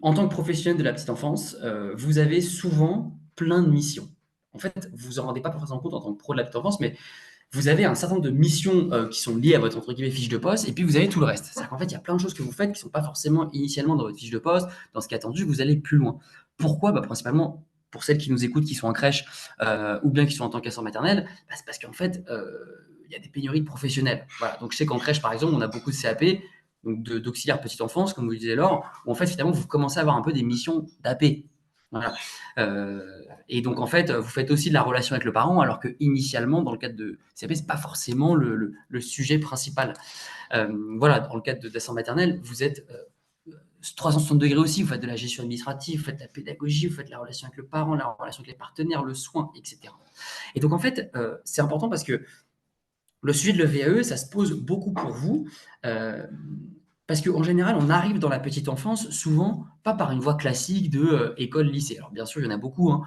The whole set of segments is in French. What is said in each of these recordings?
En tant que professionnel de la petite enfance, vous avez souvent plein de missions. En fait, vous vous en rendez pas forcément compte en tant que pro de la petite enfance, mais vous avez un certain nombre de missions, qui sont liées à votre, entre guillemets, «fiche de poste» et puis vous avez tout le reste. C'est-à-dire qu'en fait, il y a plein de choses que vous faites qui ne sont pas forcément initialement dans votre fiche de poste, dans ce qui est attendu, vous allez plus loin. Pourquoi? Bah, principalement pour celles qui nous écoutent, qui sont en crèche, ou bien qui sont en tant qu'assistants maternels, bah, c'est parce qu'en fait, il y a des pénuries de professionnels. Voilà, donc je sais qu'en crèche, par exemple, on a beaucoup de CAP, donc d'auxiliaires petite enfance, comme vous le disiez Laure, où en fait, finalement, vous commencez à avoir un peu des missions d'AP. Voilà. Et donc, en fait, vous faites aussi de la relation avec le parent, alors que initialement, dans le cadre de CAP, c'est pas forcément le sujet principal. Voilà, dans le cadre de d'assistants maternels, vous êtes 360 degrés aussi, vous faites de la gestion administrative, vous faites de la pédagogie, vous faites de la relation avec le parent, la relation avec les partenaires, le soin, etc. Et donc, en fait, c'est important parce que le sujet de l'EVAE, ça se pose beaucoup pour vous, euh, parce qu'en général, on arrive dans la petite enfance souvent pas par une voie classique de école, lycée. Alors bien sûr, il y en a beaucoup, hein.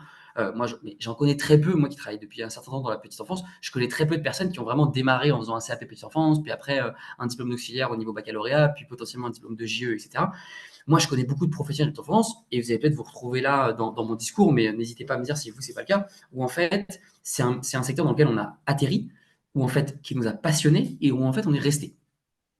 Moi, mais j'en connais très peu, moi qui travaille depuis un certain temps dans la petite enfance, je connais très peu de personnes qui ont vraiment démarré en faisant un CAP petite enfance, puis après un diplôme d'auxiliaire au niveau baccalauréat, puis potentiellement un diplôme de JE, etc. Moi, je connais beaucoup de professionnels de petite enfance, et vous allez peut-être vous retrouver là dans mon discours, mais n'hésitez pas à me dire si vous, c'est pas le cas, où en fait, c'est un secteur dans lequel on a atterri, où en fait, qui nous a passionnés, et où en fait, on est resté.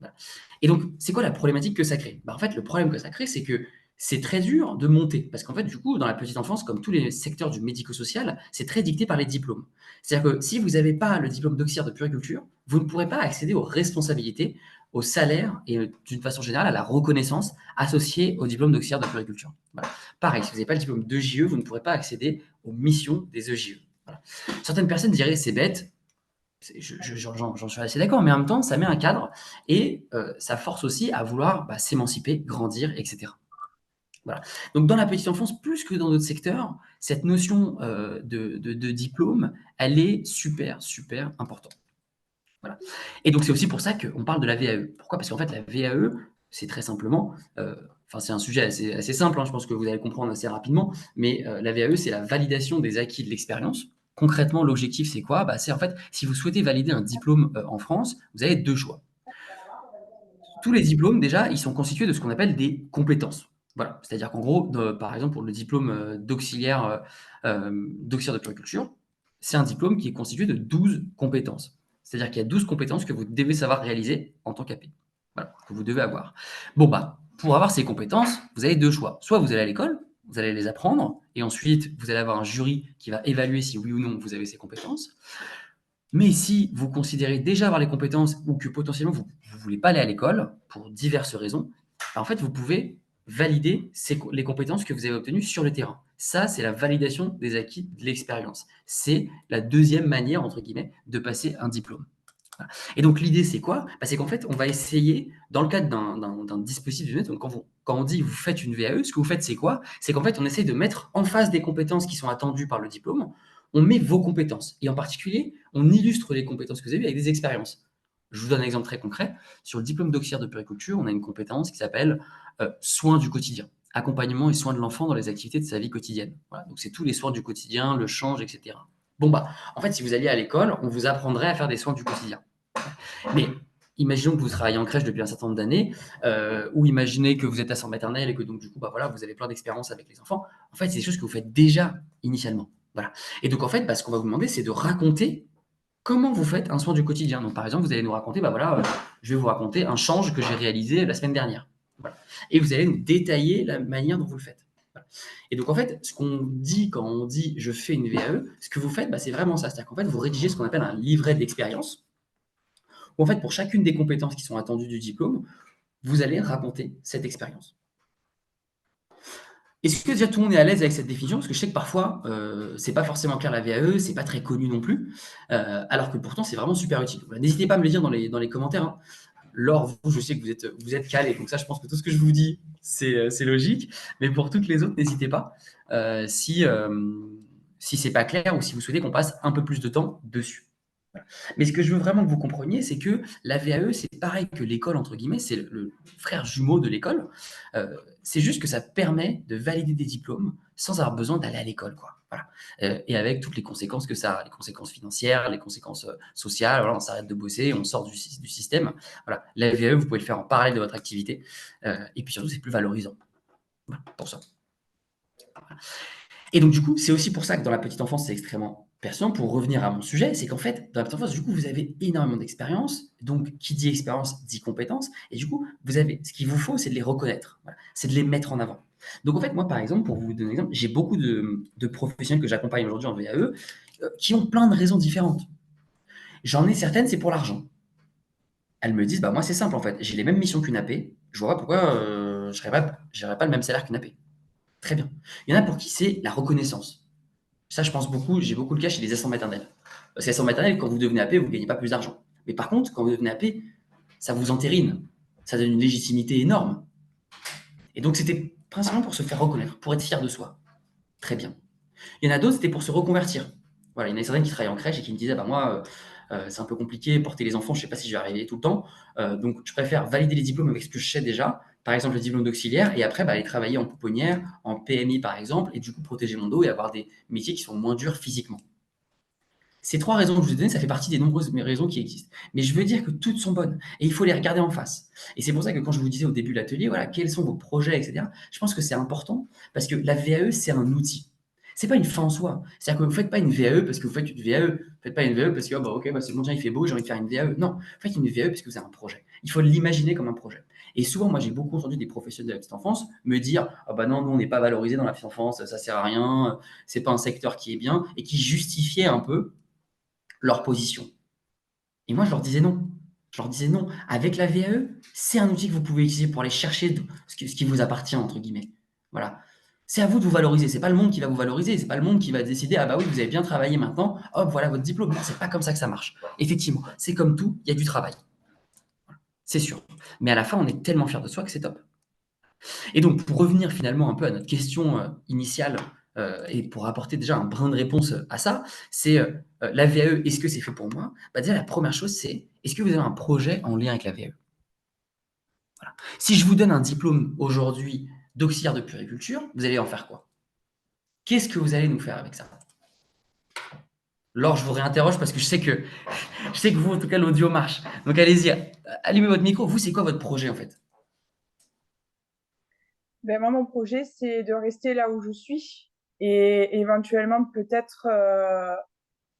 Voilà. Et donc, c'est quoi la problématique que ça crée? Bah, en fait, le problème que ça crée, c'est que c'est très dur de monter. Parce qu'en fait, du coup, dans la petite enfance, comme tous les secteurs du médico-social, c'est très dicté par les diplômes. C'est-à-dire que si vous n'avez pas le diplôme d'auxiliaire de puériculture, vous ne pourrez pas accéder aux responsabilités, au salaire et d'une façon générale à la reconnaissance associée au diplôme d'auxiliaire de puériculture. Voilà. Pareil, si vous n'avez pas le diplôme d'EJE, vous ne pourrez pas accéder aux missions des EJE. Voilà. Certaines personnes diraient c'est bête, j'en suis assez d'accord, mais en même temps, ça met un cadre et ça force aussi à vouloir s'émanciper, grandir, etc. Voilà. Donc, dans la petite enfance, plus que dans d'autres secteurs, cette notion de diplôme, elle est super, super importante. Voilà. Et donc, c'est aussi pour ça qu'on parle de la VAE. Pourquoi? Parce qu'en fait, la VAE, c'est très simplement, c'est un sujet assez simple, hein, je pense que vous allez le comprendre assez rapidement, mais la VAE, c'est la validation des acquis de l'expérience. Concrètement, l'objectif, c'est quoi? C'est en fait, si vous souhaitez valider un diplôme en France, vous avez deux choix. Tous les diplômes, déjà, ils sont constitués de ce qu'on appelle des compétences. Voilà. C'est-à-dire qu'en gros, par exemple, pour le diplôme d'auxiliaire de puériculture, c'est un diplôme qui est constitué de 12 compétences. C'est-à-dire qu'il y a 12 compétences que vous devez savoir réaliser en tant qu'AP. Voilà, que vous devez avoir. Bon, pour avoir ces compétences, vous avez deux choix. Soit vous allez à l'école, vous allez les apprendre, et ensuite, vous allez avoir un jury qui va évaluer si oui ou non vous avez ces compétences. Mais si vous considérez déjà avoir les compétences ou que potentiellement vous ne voulez pas aller à l'école pour diverses raisons, en fait, vous pouvez valider les compétences que vous avez obtenues sur le terrain. Ça, c'est la validation des acquis de l'expérience. C'est la deuxième manière, entre guillemets, de passer un diplôme. Voilà. Et donc, l'idée, c'est quoi? C'est qu'en fait, on va essayer, dans le cadre d'un dispositif de donc quand on dit vous faites une VAE, ce que vous faites, c'est quoi? C'est qu'en fait, on essaie de mettre en face des compétences qui sont attendues par le diplôme, on met vos compétences. Et en particulier, on illustre les compétences que vous avez avec des expériences. Je vous donne un exemple très concret. Sur le diplôme d'auxiliaire de puériculture, on a une compétence qui s'appelle soins du quotidien, accompagnement et soins de l'enfant dans les activités de sa vie quotidienne. Voilà, donc c'est tous les soins du quotidien, le change, etc. Bon, en fait, si vous alliez à l'école, on vous apprendrait à faire des soins du quotidien. Mais imaginons que vous travaillez en crèche depuis un certain nombre d'années, ou imaginez que vous êtes assistant maternelle et que donc du coup, voilà, vous avez plein d'expérience avec les enfants. En fait, c'est des choses que vous faites déjà initialement. Voilà. Et donc en fait, ce qu'on va vous demander, c'est de raconter comment vous faites un soin du quotidien. Donc par exemple, vous allez nous raconter, voilà, je vais vous raconter un change que j'ai réalisé la semaine dernière. Voilà. Et vous allez nous détailler la manière dont vous le faites. Voilà. Et donc en fait, ce qu'on dit quand on dit je fais une VAE, ce que vous faites, c'est vraiment ça. C'est-à-dire qu'en fait, vous rédigez ce qu'on appelle un livret d'expérience où en fait, pour chacune des compétences qui sont attendues du diplôme, vous allez raconter cette expérience. Est-ce que déjà tout le monde est à l'aise avec cette définition? Parce que je sais que parfois, c'est pas forcément clair la VAE, c'est pas très connu non plus, alors que pourtant c'est vraiment super utile. Voilà, n'hésitez pas à me le dire dans les commentaires, hein. Laure, vous, je sais que vous êtes calé, donc ça, je pense que tout ce que je vous dis, c'est logique. Mais pour toutes les autres, n'hésitez pas si c'est pas clair ou si vous souhaitez qu'on passe un peu plus de temps dessus. Voilà. Mais ce que je veux vraiment que vous compreniez, c'est que la VAE, c'est pareil que l'école, entre guillemets, c'est le frère jumeau de l'école. C'est juste que ça permet de valider des diplômes sans avoir besoin d'aller à l'école, quoi. Voilà. Et avec toutes les conséquences que ça a, les conséquences financières, les conséquences sociales, voilà, on s'arrête de bosser, on sort du système. Voilà. La VAE, vous pouvez le faire en parallèle de votre activité. Et puis surtout, c'est plus valorisant. Voilà, pour ça. Et donc, du coup, c'est aussi pour ça que dans la petite enfance, c'est extrêmement pertinent. Pour revenir à mon sujet, c'est qu'en fait, dans la petite enfance, du coup, vous avez énormément d'expérience. Donc, qui dit expérience dit compétence. Et du coup, ce qu'il vous faut, c'est de les reconnaître. Voilà. C'est de les mettre en avant. Donc, en fait, moi, par exemple, pour vous donner un exemple, j'ai beaucoup de professionnels que j'accompagne aujourd'hui en VAE qui ont plein de raisons différentes. J'en ai certaines, c'est pour l'argent. Elles me disent, bah, moi, c'est simple, en fait. J'ai les mêmes missions qu'une AP. Je vois pas pourquoi je n'aurais pas le même salaire qu'une AP. Très bien. Il y en a pour qui c'est la reconnaissance. Ça, je pense beaucoup, j'ai beaucoup le cas chez les assistants maternels. Parce que assistant maternel, quand vous devenez AP, vous ne gagnez pas plus d'argent. Mais par contre, quand vous devenez AP, ça vous entérine. Ça donne une légitimité énorme. Et donc, c'était principalement pour se faire reconnaître, pour être fier de soi. Très bien. Il y en a d'autres, c'était pour se reconvertir. Voilà, il y en a certains qui travaillent en crèche et qui me disaient, bah moi, c'est un peu compliqué, porter les enfants, je ne sais pas si je vais arriver tout le temps. Donc, je préfère valider les diplômes avec ce que je sais déjà, par exemple le diplôme d'auxiliaire, et après, bah, aller travailler en pouponnière, en PMI par exemple, et du coup protéger mon dos et avoir des métiers qui sont moins durs physiquement. Ces trois raisons que je vous ai données, ça fait partie des nombreuses raisons qui existent. Mais je veux dire que toutes sont bonnes et il faut les regarder en face. Et c'est pour ça que quand je vous disais au début de l'atelier, voilà, quels sont vos projets, etc., je pense que c'est important parce que la VAE, c'est un outil. C'est pas une fin en soi. C'est-à-dire que vous ne faites pas une VAE parce que vous faites une VAE. Vous ne faites pas une VAE parce que oh, bah, ok, bah, c'est bon, tiens, il fait beau, j'ai envie de faire une VAE. Non, vous faites une VAE parce que vous avez un projet. Il faut l'imaginer comme un projet. Et souvent, moi, j'ai beaucoup entendu des professionnels de la petite enfance me dire ah bah non, nous, on n'est pas valorisé dans la petite enfance, ça sert à rien, c'est pas un secteur qui est bien, et qui justifiait un peu leur position. Et moi, je leur disais non. Je leur disais non. Avec la VAE, c'est un outil que vous pouvez utiliser pour aller chercher ce qui vous appartient, entre guillemets. Voilà. C'est à vous de vous valoriser. C'est pas le monde qui va vous valoriser. C'est pas le monde qui va décider, ah bah oui, vous avez bien travaillé maintenant, hop, voilà votre diplôme. Non, c'est pas comme ça que ça marche. Effectivement, c'est comme tout, il y a du travail. C'est sûr. Mais à la fin, on est tellement fier de soi que c'est top. Et donc, pour revenir finalement un peu à notre question initiale et pour apporter déjà un brin de réponse à ça, c'est la VAE, est-ce que c'est fait pour moi? Bah, déjà, la première chose, c'est est-ce que vous avez un projet en lien avec la VAE? Voilà. Si je vous donne un diplôme aujourd'hui d'auxiliaire de puériculture, vous allez en faire quoi? Qu'est-ce que vous allez nous faire avec ça? Laure, je vous réinterroge parce que je sais que vous, en tout cas, l'audio marche. Donc allez-y, allumez votre micro. Vous, c'est quoi votre projet en fait? Ben moi, mon projet, c'est de rester là où je suis et éventuellement peut-être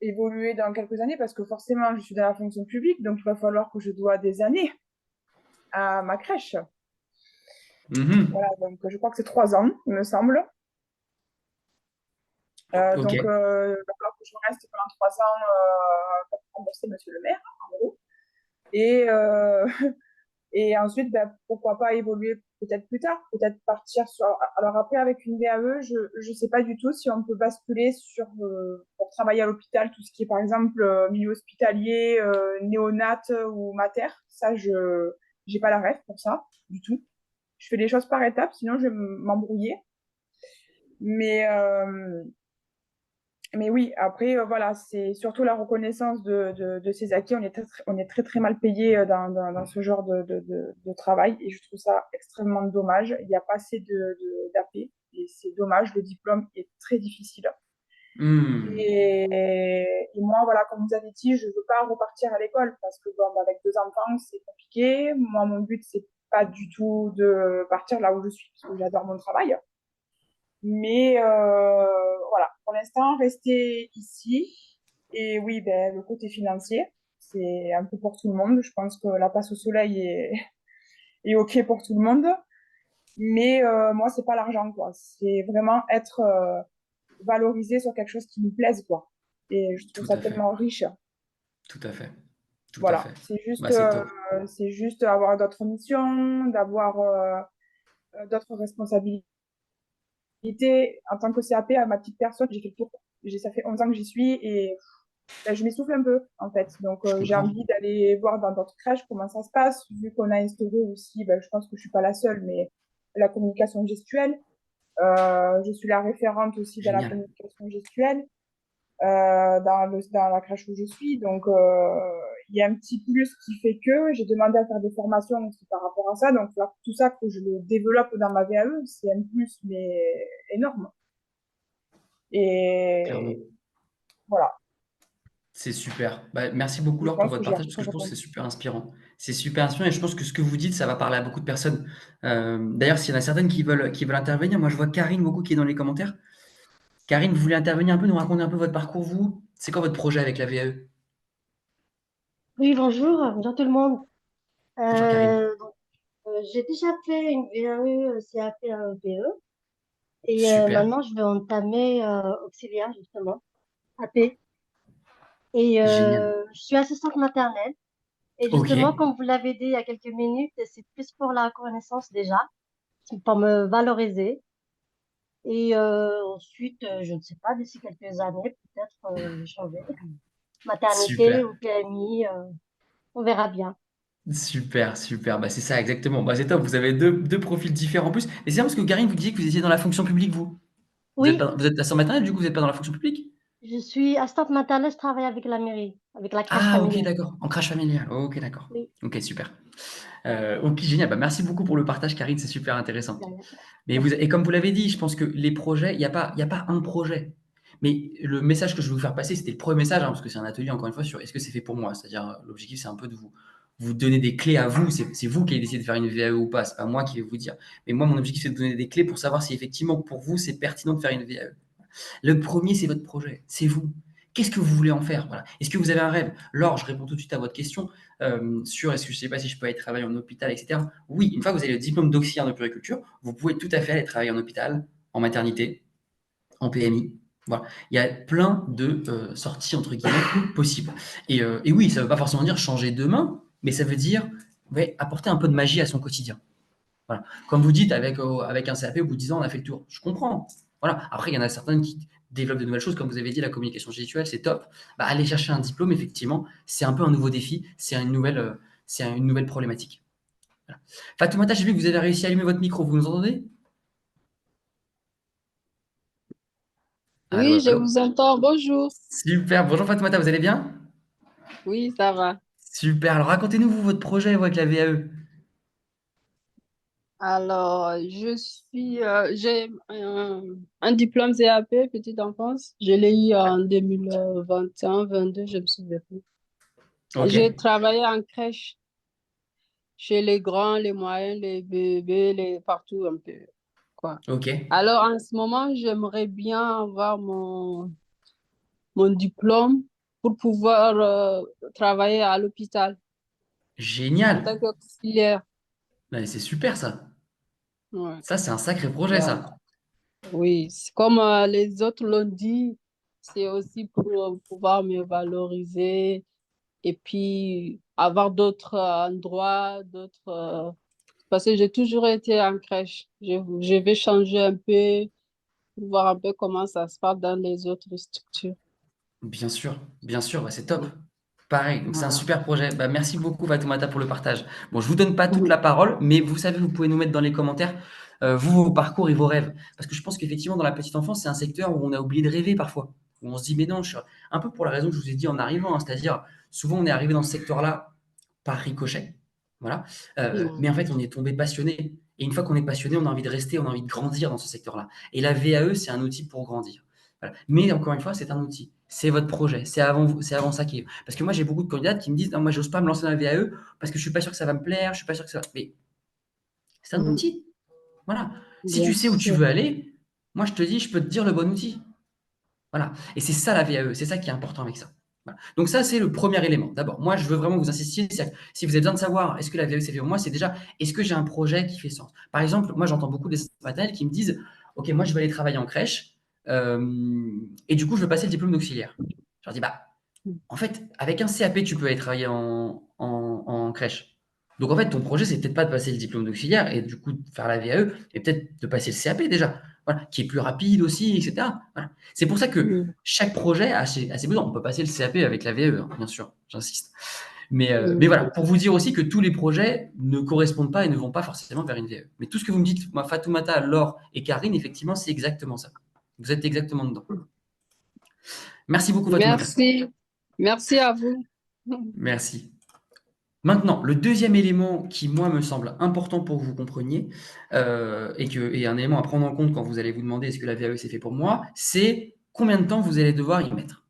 évoluer dans quelques années parce que forcément, je suis dans la fonction publique, donc il va falloir que je dois des années à ma crèche. Mhm. Voilà, donc je crois que c'est 3 ans, il me semble. Ok. Donc, il va falloir que je reste pendant 3 ans pour rembourser monsieur le maire, en gros. Et, et ensuite, ben, pourquoi pas évoluer peut-être plus tard, peut-être partir sur. Alors après, avec une VAE, je ne sais pas du tout si on peut basculer sur pour travailler à l'hôpital, tout ce qui est par exemple milieu hospitalier, néonat ou mater. Ça, je n'ai pas la ref pour ça du tout. Je fais les choses par étapes, sinon je vais m'embrouiller. Mais mais oui, après, voilà, c'est surtout la reconnaissance de ces acquis. On est très, très mal payé dans ce genre de travail et je trouve ça extrêmement dommage. Il n'y a pas assez d'AP et c'est dommage. Le diplôme est très difficile. Hmm. Et moi, voilà, comme vous avez dit, je ne veux pas repartir à l'école parce que bon, bah, avec 2 enfants, c'est compliqué. Moi, mon but, c'est pas du tout de partir là où je suis parce que j'adore mon travail. Mais voilà, pour l'instant, rester ici. Et oui, ben, le côté financier, c'est un peu pour tout le monde. Je pense que la passe au soleil est OK pour tout le monde. Mais moi, c'est pas l'argent, quoi. C'est vraiment être valorisé sur quelque chose qui me plaise, quoi. Et je trouve Tout ça à fait. tellement riche. Tout à fait. Tout à Voilà, fait. Bah, c'est juste avoir d'autres missions, d'avoir d'autres responsabilités. En tant que CAP, à ma petite personne, j'ai fait le tour. Ça fait 11 ans que j'y suis et ben, je m'essouffle un peu, en fait. Donc, Je j'ai comprends. envie d'aller voir dans d'autres crèches comment ça se passe, vu qu'on a instauré aussi, ben, je pense que je suis pas la seule, mais la communication gestuelle. Je suis la référente aussi dans la Génial. communication gestuelle dans la crèche où je suis. Donc, il y a un petit plus qui fait que j'ai demandé à faire des formations aussi par rapport à ça. Donc, là, tout ça, que je le développe dans ma VAE, c'est un plus, mais énorme. Clairement. Et voilà. C'est super. Bah, merci beaucoup Je Laure pour pense votre que j'ai à partage peu parce près que je pense que c'est répondu. super inspirant. C'est super inspirant et je pense que ce que vous dites, ça va parler à beaucoup de personnes. D'ailleurs, s'il y en a certaines qui veulent intervenir, moi je vois Karine beaucoup qui est dans les commentaires. Karine, vous voulez intervenir un peu, nous raconter un peu votre parcours, vous? C'est quoi votre projet avec la VAE? Oui, bonjour tout le monde. Bonjour Karine. J'ai déjà fait une VAE, CAP, VE et Super, maintenant je vais entamer auxiliaire justement, AP. Et génial. je suis assistante maternelle et Ok, justement, comme vous l'avez dit il y a quelques minutes, c'est plus pour la reconnaissance déjà, c'est pour me valoriser. Et ensuite, je ne sais pas, d'ici quelques années, peut-être changer. Maternité super. ou PMI, on verra bien. Super, super. Bah, c'est ça, exactement. Bah, c'est top. Vous avez deux profils différents en plus. Et c'est bien parce que Karine, vous disiez que vous étiez dans la fonction publique, vous. Vous êtes, Oui, pas- vous êtes assistant maternelle, du coup, vous n'êtes pas dans la fonction publique? je suis assistante maternelle, je travaille avec la mairie, avec la crèche Ah, ok, familiale. d'accord. En crèche familiale. Ok, d'accord. Oui. Ok, super. Ok, génial. Bah, merci beaucoup pour le partage, Karine. C'est super intéressant. Voilà. Et comme vous l'avez dit, je pense que les projets, il y a pas un projet. Mais le message que je veux vous faire passer, c'était le premier message, hein, parce que c'est un atelier, encore une fois, sur est-ce que c'est fait pour moi? C'est-à-dire, l'objectif, c'est un peu de vous donner des clés à vous. C'est vous qui allez décider de faire une VAE ou pas. C'est pas moi qui vais vous dire. Mais moi, mon objectif, c'est de vous donner des clés pour savoir si effectivement, pour vous, c'est pertinent de faire une VAE. Le premier, c'est votre projet. C'est vous. Qu'est-ce que vous voulez en faire? Voilà. Est-ce que vous avez un rêve? Laure, je réponds tout de suite à votre question sur est-ce que je ne sais pas si je peux aller travailler en hôpital, etc. Oui, une fois que vous avez le diplôme d'auxiliaire de puériculture, vous pouvez tout à fait aller travailler en hôpital, en maternité, en PMI. Voilà. Il y a plein de sorties, entre guillemets, possibles. Et oui, ça ne veut pas forcément dire changer demain, mais ça veut dire ouais, apporter un peu de magie à son quotidien. Voilà. Comme vous dites, avec un CAP, au bout de 10 ans, on a fait le tour. Je comprends. Voilà. Après, il y en a certains qui développent de nouvelles choses. Comme vous avez dit, la communication gestuelle, c'est top. Bah, aller chercher un diplôme, effectivement, c'est un peu un nouveau défi. C'est une nouvelle problématique. Voilà. Fatoumata, j'ai vu que vous avez réussi à allumer votre micro. Vous nous entendez? Allô, Oui, je allô? vous entends. Bonjour. Super. Bonjour Fatoumata, vous allez bien? Oui, ça va. Super. Alors, racontez-nous, vous, votre projet vous, avec la VAE. Alors, j'ai un diplôme CAP, petite enfance. Je l'ai eu en 2021, 22, je me souviens plus. Ok. J'ai travaillé en crèche chez les grands, les moyens, les bébés, partout un peu, quoi. Ok. Alors, en ce moment, j'aimerais bien avoir mon diplôme pour pouvoir travailler à l'hôpital en Génial. tant qu'auxiliaire. Ouais, c'est super, ça. Ouais. Ça, c'est un sacré projet, Voilà. ça. Oui, c'est comme les autres l'ont dit, c'est aussi pour pouvoir me valoriser et puis avoir d'autres endroits, parce que j'ai toujours été en crèche. Je vais changer un peu, pour voir un peu comment ça se passe dans les autres structures. Bien sûr, bah, c'est top. Pareil, donc c'est un Voilà. super projet. Bah, merci beaucoup Fatoumata pour le partage. Bon, je vous donne pas toute Mhm. la parole, mais vous savez, vous pouvez nous mettre dans les commentaires vos parcours et vos rêves. Parce que je pense qu'effectivement, dans la petite enfance, c'est un secteur où on a oublié de rêver parfois. Où on se dit, mais non, un peu pour la raison que je vous ai dit en arrivant, hein, c'est-à-dire, souvent on est arrivé dans ce secteur-là par ricochet. Voilà. Mhm. Mais en fait, on est tombé passionné. Et une fois qu'on est passionné, on a envie de rester, on a envie de grandir dans ce secteur-là. Et la VAE, c'est un outil pour grandir. Voilà. Mais encore une fois, c'est un outil. C'est votre projet. C'est avant ça qui est. Parce que moi, j'ai beaucoup de candidates qui me disent non, moi, j'ose pas me lancer dans la VAE parce que je suis pas sûr que ça va me plaire, je suis pas sûr que ça. Mais c'est un Mhm. outil. Voilà. Si tu Bien sais où tu sûr. veux aller, moi, je te dis, je peux te dire le bon outil. Voilà. Et c'est ça la VAE. C'est ça qui est important avec ça. Voilà. Donc ça, c'est le premier élément. D'abord, moi, je veux vraiment que vous insistiez. Si vous avez besoin de savoir est-ce que la VAE c'est fait pour moi, c'est déjà est-ce que j'ai un projet qui fait sens. Par exemple, moi, j'entends beaucoup des maternelles qui me disent ok, moi, je vais aller travailler en crèche et du coup, je veux passer le diplôme d'auxiliaire. Je leur dis bah en fait, avec un CAP, tu peux aller travailler en crèche. Donc, en fait, ton projet, c'est peut-être pas de passer le diplôme d'auxiliaire et du coup de faire la VAE, et peut-être de passer le CAP déjà, voilà, qui est plus rapide aussi, etc. Voilà. C'est pour ça que Mhm. chaque projet a ses besoins. On peut passer le CAP avec la VAE, hein, bien sûr, j'insiste. Mais Mhm. voilà, pour vous dire aussi que tous les projets ne correspondent pas et ne vont pas forcément vers une VAE. Mais tout ce que vous me dites, moi, Fatoumata, Laure et Karine, effectivement, c'est exactement ça. Vous êtes exactement dedans. Merci beaucoup, Fatoumata. Merci. Merci à vous. Merci. Maintenant, le deuxième élément qui, moi, me semble important pour que vous compreniez, et un élément à prendre en compte quand vous allez vous demander est-ce que la VAE c'est fait pour moi, c'est combien de temps vous allez devoir y mettre.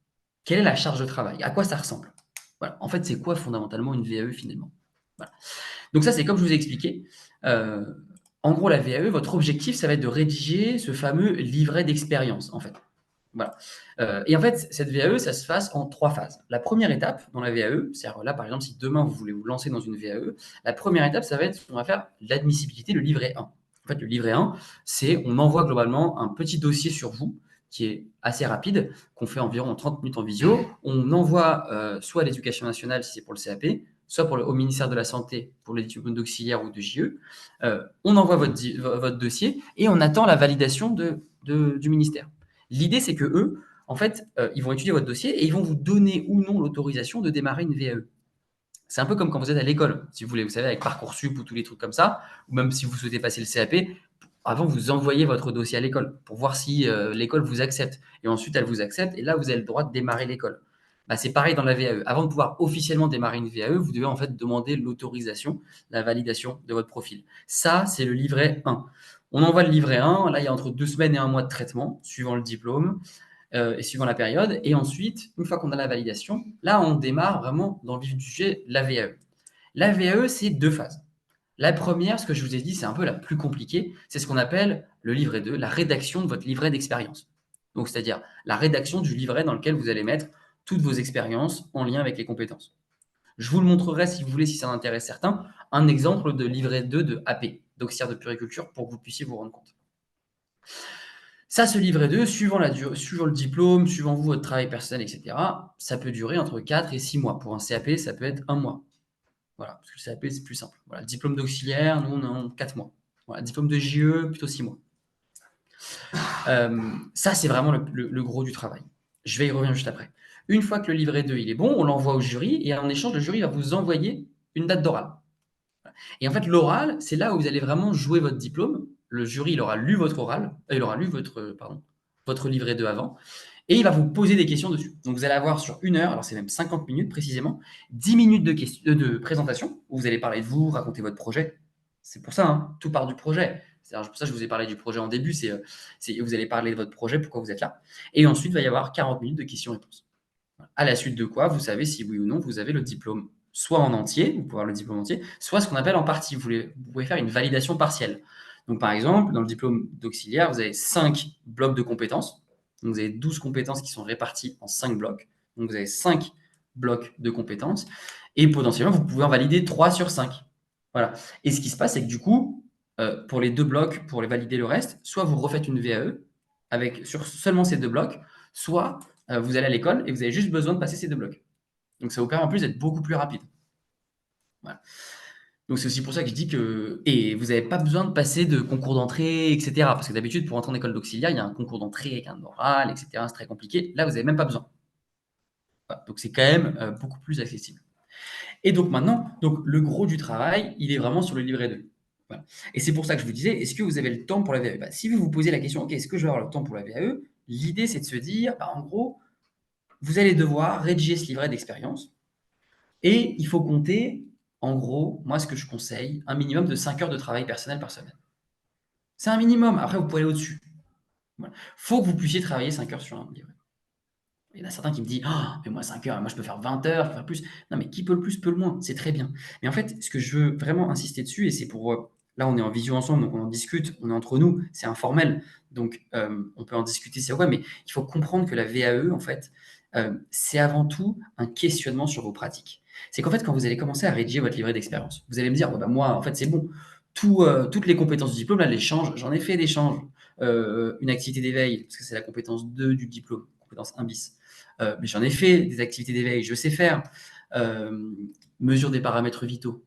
Quelle est la charge de travail? À quoi ça ressemble? Voilà. En fait, c'est quoi fondamentalement une VAE finalement? Voilà. Donc ça, c'est comme je vous ai expliqué. Euh, En gros, la VAE, votre objectif, ça va être de rédiger ce fameux livret d'expérience, en fait. Voilà. Et en fait, cette VAE, ça se passe en 3 phases. La première étape dans la VAE, c'est-à-dire là, par exemple, si demain vous voulez vous lancer dans une VAE, la première étape, ça va être, on va faire l'admissibilité, le livret 1. En fait, le livret 1, c'est on envoie globalement un petit dossier sur vous qui est assez rapide, qu'on fait environ 30 minutes en visio. On envoie soit à l'Éducation nationale si c'est pour le CAP, soit au ministère de la Santé pour les diplômes d'auxiliaire ou de JE. On envoie votre dossier et on attend la validation du ministère. L'idée, c'est que eux, en fait, ils vont étudier votre dossier et ils vont vous donner ou non l'autorisation de démarrer une VAE. C'est un peu comme quand vous êtes à l'école, si vous voulez, vous savez, avec Parcoursup ou tous les trucs comme ça, ou même si vous souhaitez passer le CAP, avant, vous envoyez votre dossier à l'école pour voir si l'école vous accepte. Et ensuite, elle vous accepte et là, vous avez le droit de démarrer l'école. Bah, c'est pareil dans la VAE. Avant de pouvoir officiellement démarrer une VAE, vous devez en fait demander l'autorisation, la validation de votre profil. Ça, c'est le livret 1. On envoie le livret 1. Là, il y a entre 2 semaines et 1 mois de traitement, suivant le diplôme et suivant la période. Et ensuite, une fois qu'on a la validation, là, on démarre vraiment dans le vif du sujet, la VAE. La VAE, c'est 2 phases. La première, ce que je vous ai dit, c'est un peu la plus compliquée, c'est ce qu'on appelle le livret 2, la rédaction de votre livret d'expérience. Donc, c'est-à-dire la rédaction du livret dans lequel vous allez mettre toutes vos expériences en lien avec les compétences. Je vous le montrerai si vous voulez, si ça intéresse certains, un exemple de livret 2 de AP, d'auxiliaire de puriculture, pour que vous puissiez vous rendre compte. Ça, ce livret 2, suivant le diplôme, suivant vous, votre travail personnel, etc., ça peut durer entre 4 et 6 mois. Pour un CAP, ça peut être 1 mois. Voilà, parce que le CAP, c'est plus simple. Voilà, diplôme d'auxiliaire, nous, on est en 4 mois. Voilà, diplôme de JE, plutôt 6 mois. Ça, c'est vraiment le gros du travail. Je vais y revenir juste après. Une fois que le livret 2 il est bon, on l'envoie au jury et en échange, le jury va vous envoyer une date d'oral. Et en fait, l'oral, c'est là où vous allez vraiment jouer votre diplôme. Le jury, il aura lu votre oral, il aura lu votre livret 2 avant, et il va vous poser des questions dessus. Donc, vous allez avoir sur 1 heure, alors c'est même 50 minutes précisément, 10 minutes de présentation, où vous allez parler de vous, raconter votre projet. C'est pour ça, hein, tout part du projet. C'est pour ça que je vous ai parlé du projet en début, vous allez parler de votre projet, pourquoi vous êtes là. Et ensuite, il va y avoir 40 minutes de questions-réponses. À la suite de quoi, vous savez si oui ou non vous avez le diplôme, soit en entier, vous pouvez avoir le diplôme entier, soit ce qu'on appelle en partie. Vous pouvez faire une validation partielle. Donc, par exemple, dans le diplôme d'auxiliaire, vous avez 5 blocs de compétences. Donc, vous avez 12 compétences qui sont réparties en 5 blocs. Donc, vous avez 5 blocs de compétences. Et potentiellement, vous pouvez en valider 3 sur 5. Voilà. Et ce qui se passe, c'est que du coup, pour les 2 blocs, pour les valider le reste, soit vous refaites une VAE sur seulement ces 2 blocs, soit vous allez à l'école et vous avez juste besoin de passer ces 2 blocs. Donc, ça vous permet en plus d'être beaucoup plus rapide. Voilà. Donc, c'est aussi pour ça que je dis que. Et vous n'avez pas besoin de passer de concours d'entrée, etc. Parce que d'habitude, pour entrer en école d'auxiliaire, il y a un concours d'entrée avec un oral, etc. C'est très compliqué. Là, vous n'avez même pas besoin. Voilà. Donc, c'est quand même beaucoup plus accessible. Et donc, maintenant, le gros du travail, il est vraiment sur le livret 2. Voilà. Et c'est pour ça que je vous disais, est-ce que vous avez le temps pour la VAE? Si vous vous posez la question, OK, est-ce que je vais avoir le temps pour la VAE? L'idée, c'est de se dire, en gros, vous allez devoir rédiger ce livret d'expérience et il faut compter, en gros, moi, ce que je conseille, un minimum de 5 heures de travail personnel par semaine. C'est un minimum. Après, vous pouvez aller au-dessus. Voilà. Faut que vous puissiez travailler 5 heures sur un livret. Il y en a certains qui me disent mais moi 5 heures, moi je peux faire 20 heures, je peux faire plus. Non, mais qui peut le plus peut le moins, c'est très bien. Mais en fait, ce que je veux vraiment insister dessus, et c'est pour. Là, on est en visio ensemble, donc on en discute, on est entre nous, c'est informel, donc on peut en discuter, c'est vrai, mais il faut comprendre que la VAE, en fait, c'est avant tout un questionnement sur vos pratiques. C'est qu'en fait, quand vous allez commencer à rédiger votre livret d'expérience, vous allez me dire moi, en fait, c'est bon, toutes les compétences du diplôme, là, l'échange, j'en ai fait l'échange, une activité d'éveil, parce que c'est la compétence 2 du diplôme, compétence 1 bis. Mais j'en ai fait des activités d'éveil, je sais faire. Mesure des paramètres vitaux,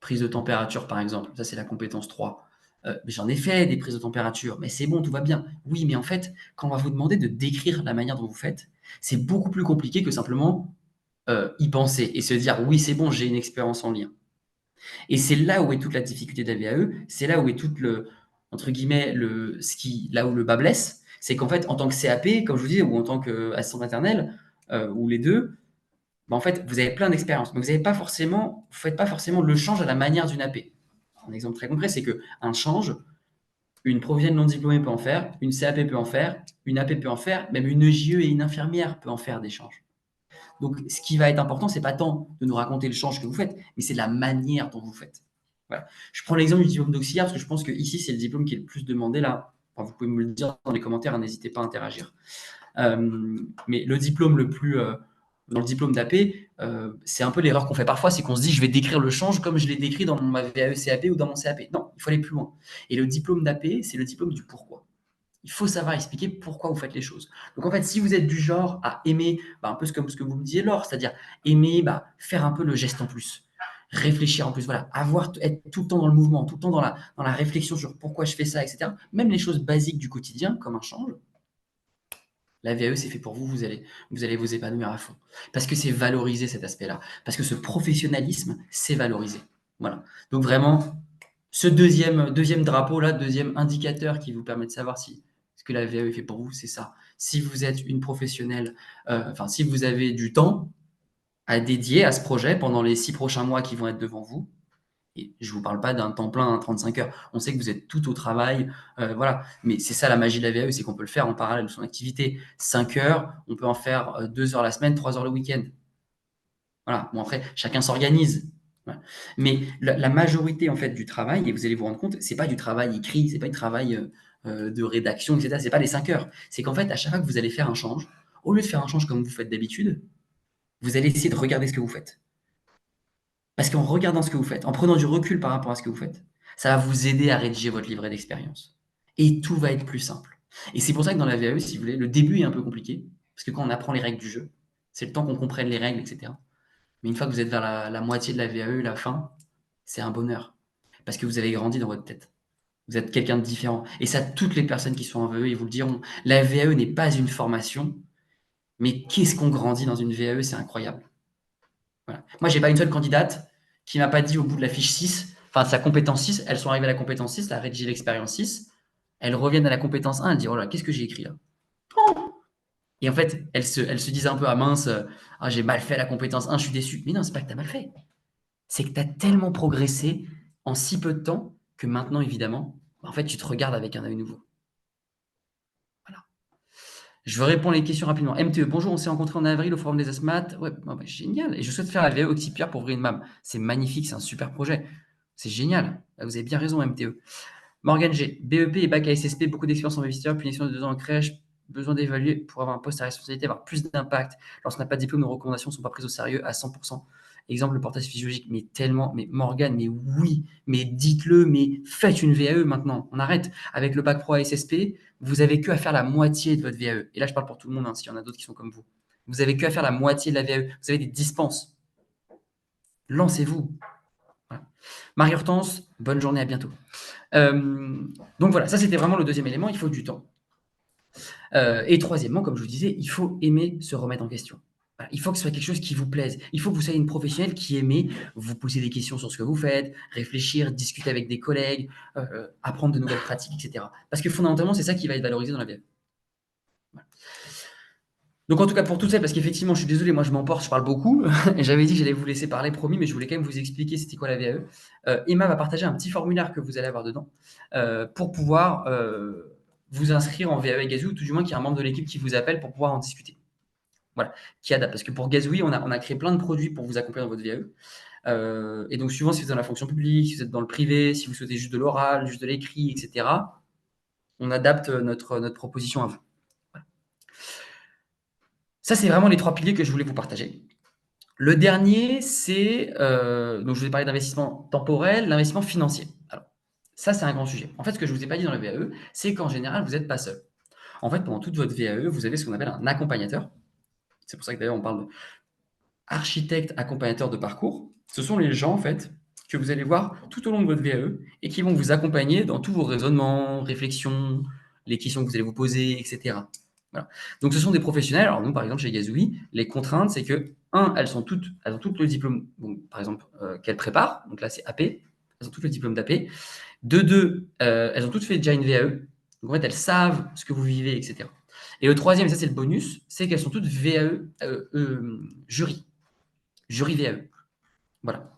prise de température par exemple, ça c'est la compétence 3. Mais j'en ai fait des prises de température, mais c'est bon, tout va bien. Oui, mais en fait, quand on va vous demander de décrire la manière dont vous faites, c'est beaucoup plus compliqué que simplement y penser et se dire oui, c'est bon, j'ai une expérience en lien. Et c'est là où est toute la difficulté de la VAE, c'est là où est tout entre guillemets, là où le bas blesse, c'est qu'en fait, en tant que CAP, comme je vous dis, ou en tant qu'assistant maternel, ou les deux, en fait, vous avez plein d'expériences. Mais vous ne faites pas forcément le change à la manière d'une AP. Un exemple très concret, c'est qu'un change, une professionnelle non diplômée peut en faire, une CAP peut en faire, une AP peut en faire, même une EJE et une infirmière peut en faire des changes. Donc, ce qui va être important, c'est pas tant de nous raconter le change que vous faites, mais c'est la manière dont vous faites. Voilà. Je prends l'exemple du diplôme d'auxiliaire parce que je pense que ici c'est le diplôme qui est le plus demandé là. Enfin, vous pouvez me le dire dans les commentaires, hein, n'hésitez pas à interagir. Mais le diplôme le plus dans le diplôme d'AP, c'est un peu l'erreur qu'on fait parfois, c'est qu'on se dit je vais décrire le change comme je l'ai décrit dans ma VAE CAP ou dans mon CAP. Non, il faut aller plus loin. Et le diplôme d'AP, c'est le diplôme du pourquoi. Il faut savoir expliquer pourquoi vous faites les choses. Donc en fait, si vous êtes du genre à aimer, un peu comme ce que vous me disiez Laure, c'est-à-dire aimer faire un peu le geste en plus, réfléchir en plus, voilà, être tout le temps dans le mouvement, tout le temps dans la réflexion sur pourquoi je fais ça, etc. Même les choses basiques du quotidien, comme un change, la VAE, c'est fait pour vous, vous allez vous épanouir à fond. Parce que c'est valorisé cet aspect-là. Parce que ce professionnalisme, c'est valorisé. Voilà. Donc vraiment, ce deuxième drapeau-là, deuxième indicateur qui vous permet de savoir si ce que la VAE est fait pour vous, c'est ça. Si vous êtes une professionnelle, si vous avez du temps à dédier à ce projet pendant les 6 prochains mois qui vont être devant vous, et je ne vous parle pas d'un temps plein à 35 heures. On sait que vous êtes tout au travail, voilà. Mais c'est ça la magie de la VAE, c'est qu'on peut le faire en parallèle de son activité. 5 heures, on peut en faire 2 heures la semaine, 3 heures le week-end. Voilà. Bon, après, chacun s'organise. Voilà. Mais la majorité en fait du travail, et vous allez vous rendre compte, c'est pas du travail écrit, c'est pas du travail de rédaction, etc. C'est pas les 5 heures. C'est qu'en fait, à chaque fois que vous allez faire un change, au lieu de faire un change comme vous faites d'habitude, vous allez essayer de regarder ce que vous faites. Parce qu'en regardant ce que vous faites, en prenant du recul par rapport à ce que vous faites, ça va vous aider à rédiger votre livret d'expérience. Et tout va être plus simple. Et c'est pour ça que dans la VAE, si vous voulez, le début est un peu compliqué, parce que quand on apprend les règles du jeu, c'est le temps qu'on comprenne les règles, etc. Mais une fois que vous êtes vers la moitié de la VAE, la fin, c'est un bonheur. Parce que vous avez grandi dans votre tête. Vous êtes quelqu'un de différent. Et ça, toutes les personnes qui sont en VAE, ils vous le diront. La VAE n'est pas une formation, mais qu'est-ce qu'on grandit dans une VAE, c'est incroyable. Voilà. Moi, j'ai pas une seule candidate qui m'a pas dit au bout de la fiche 6, enfin de sa compétence 6, elles sont arrivées à la compétence 6, la rédiger l'expérience 6, elles reviennent à la compétence 1, elles disent oh là, qu'est-ce que j'ai écrit là? Et en fait, elles se disent un peu, ah mince, j'ai mal fait la compétence 1, je suis déçu. Mais non, c'est pas que tu as mal fait. C'est que tu as tellement progressé en si peu de temps que maintenant, évidemment, en fait, tu te regardes avec un œil nouveau. Voilà. Je réponds les questions rapidement. MTE, bonjour, on s'est rencontrés en avril au Forum des Asmat. Ouais, génial. Et je souhaite faire la VAE Oxypierre pour ouvrir une MAM. C'est magnifique, c'est un super projet. C'est génial. Vous avez bien raison, MTE. Morgan G, BEP et bac à SSP, beaucoup d'expérience en visiteur, puis une expérience de 2 ans en crèche, besoin d'évaluer pour avoir un poste à responsabilité, avoir plus d'impact. Lorsqu'on n'a pas de diplôme, nos recommandations ne sont pas prises au sérieux à 100%. Exemple, le portage physiologique, mais tellement, mais Morgan, mais oui, mais dites-le, mais faites une VAE maintenant. On arrête. Avec le bac pro à SSP, vous avez que à faire la moitié de votre VAE. Et là, je parle pour tout le monde, hein, s'il y en a d'autres qui sont comme vous. Vous avez que à faire la moitié de la VAE. Vous avez des dispenses. Lancez-vous. Voilà. Marie-Hortense, bonne journée, à bientôt. Donc voilà, ça c'était vraiment le deuxième élément, il faut du temps. Et troisièmement, comme je vous disais, il faut aimer se remettre en question. Voilà, il faut que ce soit quelque chose qui vous plaise. Il faut que vous soyez une professionnelle qui aimez vous poser des questions sur ce que vous faites, réfléchir, discuter avec des collègues, apprendre de nouvelles pratiques, etc. Parce que fondamentalement, c'est ça qui va être valorisé dans la vie. Voilà. Donc en tout cas pour toutes celles, parce qu'effectivement je suis désolé, moi je m'emporte, je parle beaucoup, et j'avais dit que j'allais vous laisser parler, promis, mais je voulais quand même vous expliquer c'était quoi la VAE. Emma va partager un petit formulaire que vous allez avoir dedans pour pouvoir vous inscrire en VAE Gazou, ou tout du moins qu'il y a un membre de l'équipe qui vous appelle pour pouvoir en discuter. Voilà, qui adapte. Parce que pour Gazoui, on a créé plein de produits pour vous accompagner dans votre VAE. Et donc suivant si vous êtes dans la fonction publique, si vous êtes dans le privé, si vous souhaitez juste de l'oral, juste de l'écrit, etc., on adapte notre proposition à vous. Ça, c'est vraiment les 3 piliers que je voulais vous partager. Le dernier, c'est, donc je vous ai parlé d'investissement temporel, l'investissement financier. Alors, ça, c'est un grand sujet. En fait, ce que je ne vous ai pas dit dans le VAE, c'est qu'en général, vous n'êtes pas seul. En fait, pendant toute votre VAE, vous avez ce qu'on appelle un accompagnateur. C'est pour ça que d'ailleurs, on parle d'architecte accompagnateur de parcours. Ce sont les gens, en fait, que vous allez voir tout au long de votre VAE et qui vont vous accompagner dans tous vos raisonnements, réflexions, les questions que vous allez vous poser, etc. Voilà. Donc, ce sont des professionnels. Alors, nous, par exemple, chez Gazoui, les contraintes, c'est que, elles ont toutes le diplôme, donc, par exemple, qu'elles préparent. Donc là, c'est AP. Elles ont toutes le diplôme d'AP. De deux, elles ont toutes fait déjà une VAE. Donc, en fait, elles savent ce que vous vivez, etc. Et le troisième, et ça, c'est le bonus, c'est qu'elles sont toutes VAE jury VAE. Voilà.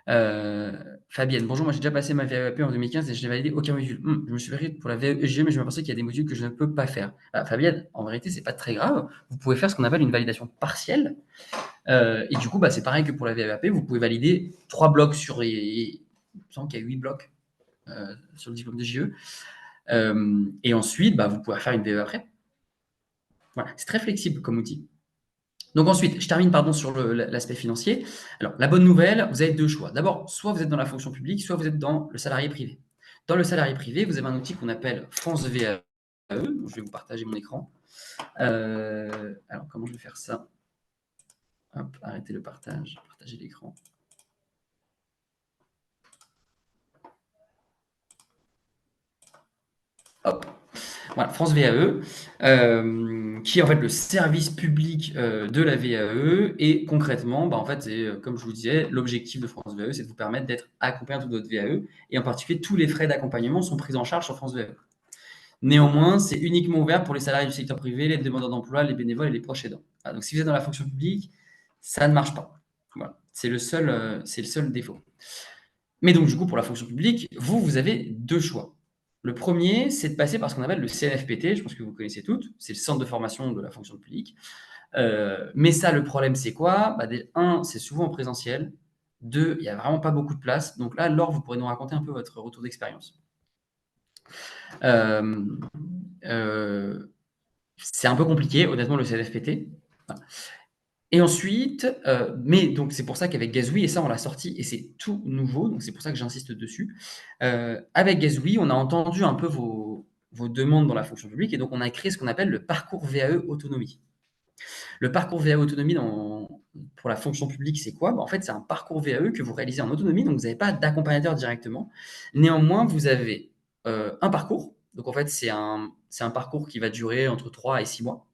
Fabienne, bonjour, moi j'ai déjà passé ma VAEP en 2015 et je n'ai validé aucun module. Je me suis pris pour la VAEG, mais je m'aperçois qu'il y a des modules que je ne peux pas faire. Fabienne, en vérité, c'est pas très grave. Vous pouvez faire ce qu'on appelle une validation partielle. Et du coup, c'est pareil que pour la VAEP, vous pouvez valider 3 blocs sur les. Il me semble qu'il y a 8 blocs sur le diplôme de JE. Et ensuite, vous pouvez faire une VAE après. Voilà, c'est très flexible comme outil. Donc ensuite, je termine sur l'aspect financier. Alors, la bonne nouvelle, vous avez 2 choix. D'abord, soit vous êtes dans la fonction publique, soit vous êtes dans le salarié privé. Dans le salarié privé, vous avez un outil qu'on appelle France VAE. Je vais vous partager mon écran. Alors, comment je vais faire ça? Hop, arrêtez le partage, partager l'écran. Hop. Voilà, France VAE, qui est en fait le service public de la VAE. Et concrètement, en fait, c'est comme je vous disais, l'objectif de France VAE, c'est de vous permettre d'être accompagné dans votre VAE. Et en particulier, tous les frais d'accompagnement sont pris en charge sur France VAE. Néanmoins, c'est uniquement ouvert pour les salariés du secteur privé, les demandeurs d'emploi, les bénévoles et les proches aidants. Donc, si vous êtes dans la fonction publique, ça ne marche pas. Voilà. C'est le seul défaut. Mais donc, du coup, pour la fonction publique, vous avez 2 choix. Le premier, c'est de passer par ce qu'on appelle le CNFPT, je pense que vous connaissez toutes, c'est le centre de formation de la fonction publique. Mais ça, le problème, c'est quoi? 1, c'est souvent en présentiel. 2, il n'y a vraiment pas beaucoup de place. Donc là, Laure, vous pourrez nous raconter un peu votre retour d'expérience. C'est un peu compliqué, honnêtement, le CNFPT. Voilà. Et ensuite, mais donc c'est pour ça qu'avec Gazouille, et ça on l'a sorti, et c'est tout nouveau, donc c'est pour ça que j'insiste dessus. Avec Gazouille, on a entendu un peu vos demandes dans la fonction publique, et donc on a créé ce qu'on appelle le parcours VAE autonomie. Le parcours VAE autonomie pour la fonction publique, c'est quoi? En fait, c'est un parcours VAE que vous réalisez en autonomie, donc vous n'avez pas d'accompagnateur directement. Néanmoins, vous avez un parcours, donc en fait, c'est un parcours qui va durer entre 3 et 6 mois.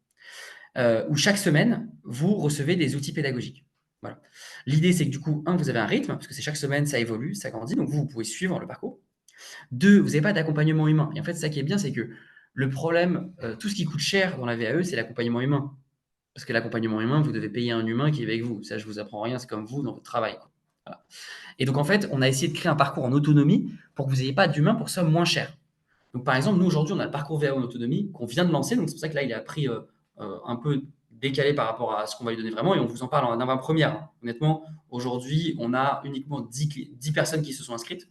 Où chaque semaine, vous recevez des outils pédagogiques. Voilà. L'idée, c'est que du coup, 1, vous avez un rythme, parce que c'est chaque semaine, ça évolue, ça grandit, donc vous pouvez suivre le parcours. 2, vous n'avez pas d'accompagnement humain. Et en fait, ça qui est bien, c'est que le problème, tout ce qui coûte cher dans la VAE, c'est l'accompagnement humain. Parce que l'accompagnement humain, vous devez payer un humain qui est avec vous. Ça, je ne vous apprends rien, c'est comme vous dans votre travail. Voilà. Et donc, en fait, on a essayé de créer un parcours en autonomie pour que vous n'ayez pas d'humain pour ça moins cher. Donc, par exemple, nous, aujourd'hui, on a le parcours VAE en autonomie qu'on vient de lancer. Donc, c'est pour ça que là, il a pris un peu décalé par rapport à ce qu'on va lui donner vraiment. Et on vous en parle en avant-première. Honnêtement, aujourd'hui, on a uniquement 10 personnes qui se sont inscrites,